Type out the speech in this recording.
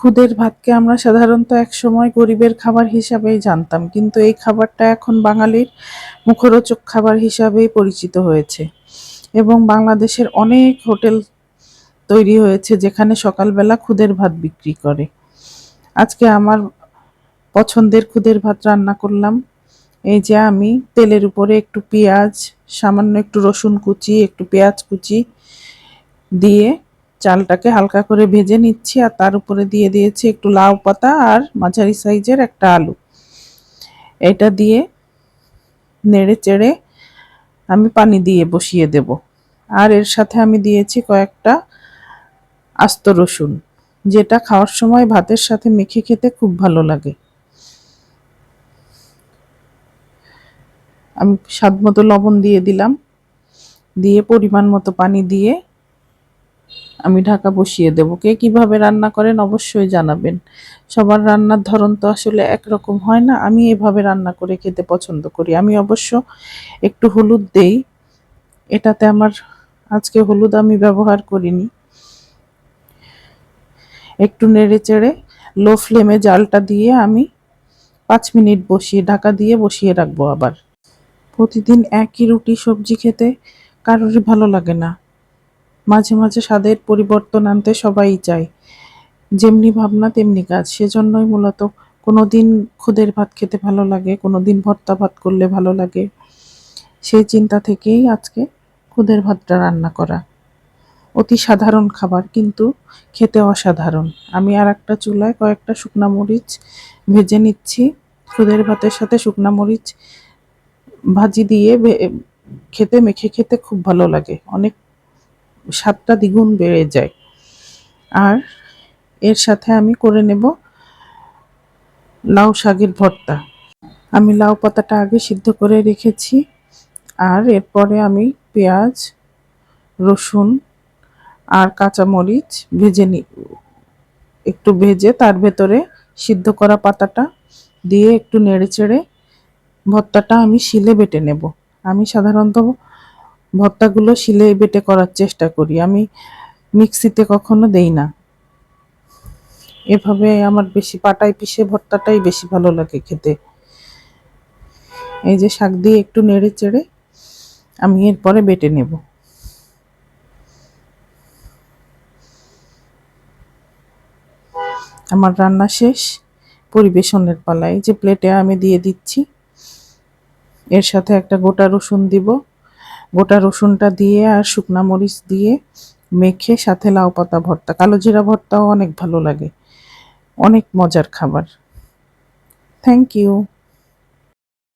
খুদের ভাতকে আমরা সাধারণত একসময় গরিবের খাবার হিসাবেই জানতাম, কিন্তু এই খাবারটা এখন বাঙালির মুখরোচক খাবার হিসাবেই পরিচিত হয়েছে। এবং বাংলাদেশের অনেক হোটেল তৈরি হয়েছে যেখানে সকালবেলা খুদের ভাত বিক্রি করে। আজকে আমার পছন্দের খুদের ভাত রান্না করলাম। এই যে আমি তেলের উপরে একটু পেঁয়াজ, সামান্য একটু রসুন কুচি, একটু পেঁয়াজ কুচি দিয়ে চালটাকে হালকা করে ভেজে নিচ্ছি, আর তার উপরে দিয়ে দিয়েছি একটু লাউ পাতা আর মাঝারি সাইজের একটা আলু। এটা দিয়ে নেড়ে চেড়ে আমি পানি দিয়ে বসিয়ে দেব। আর এর সাথে আমি দিয়েছি কয়েকটা আস্ত রসুন, যেটা খাওয়ার সময় ভাতের সাথে মেখে খেতে খুব ভালো লাগে। আমি স্বাদ মতো লবণ দিয়ে দিলাম, দিয়ে পরিমাণ মতো পানি দিয়ে আমি ঢাকা বসিয়ে দেব। কে কিভাবে রান্না করেন অবশ্যই জানাবেন। সবার রান্নার ধরন তো আসলে একরকম হয় না, আমি এভাবে রান্না করে খেতে পছন্দ করি। আমি অবশ্য একটু হলুদ দেই, এটাতে আমার আজকে হলুদ আমি ব্যবহার করিনি। একটু নেড়ে চেড়ে লো ফ্লেমে জালটা দিয়ে আমি 5 মিনিট ঢাকা দিয়ে বসিয়ে রাখবো। আবার প্রতিদিন একই রুটি সবজি খেতে কারোরই ভালো লাগে না, মাঝে মাঝে স্বাদের পরিবর্তন আনতে সবাই চায়। যেমনি ভাবনা তেমনি কাজ, সেজন্যই মূলত কোনো দিন খুদের ভাত খেতে ভালো লাগে, কোনো দিন ভর্তা ভাত করলে ভালো লাগে। সেই চিন্তা থেকেই আজকে খুদের ভাতটা রান্না করা। অতি সাধারণ খাবার, কিন্তু খেতে অসাধারণ। আমি আর একটা চুলায় কয়েকটা শুকনা মরিচ ভেজে নিচ্ছি। খুদের ভাতের সাথে শুকনা মরিচ ভাজি দিয়ে খেতে মেখে খেতে খুব ভালো লাগে, অনেক স্বাদটা দ্বিগুণ বেড়ে যায়। আর এর সাথে আমি করে নেব লাউ শাকের ভর্তা। আমি লাউ পাতাটা আগে সিদ্ধ করে রেখেছি, আর এরপরে আমি পেঁয়াজ, রসুন আর কাঁচামরিচ একটু ভেজে তার ভেতরে সিদ্ধ করা পাতাটা দিয়ে একটু নেড়ে চেড়ে ভর্তাটা আমি শিলে বেটে নেব। আমি সাধারণত ভর্তাগুলো শিলে বেটে করার চেষ্টা করি, আমি মিক্সিতে কখনো দেই না। এভাবে আমার বেশি পাটায় পিষে ভর্তাটাই বেশি ভালো লাগে খেতে। এই যে শাক দিয়ে একটু নেড়ে চেড়ে আমি এরপরে বেটে নেব। আমার রান্না শেষ, পরিবেশনের পালায়। যে প্লেটে আমি দিয়ে দিচ্ছি, এর সাথে একটা গোটা রসুন দিব। গোটা রসুনটা দিয়ে আর শুকনা মরিচ দিয়ে মেখে সাথে লাউ পাতা ভর্তা, কালো জিরা ভর্তাও অনেক ভালো লাগে, অনেক মজার খাবার। Thank you.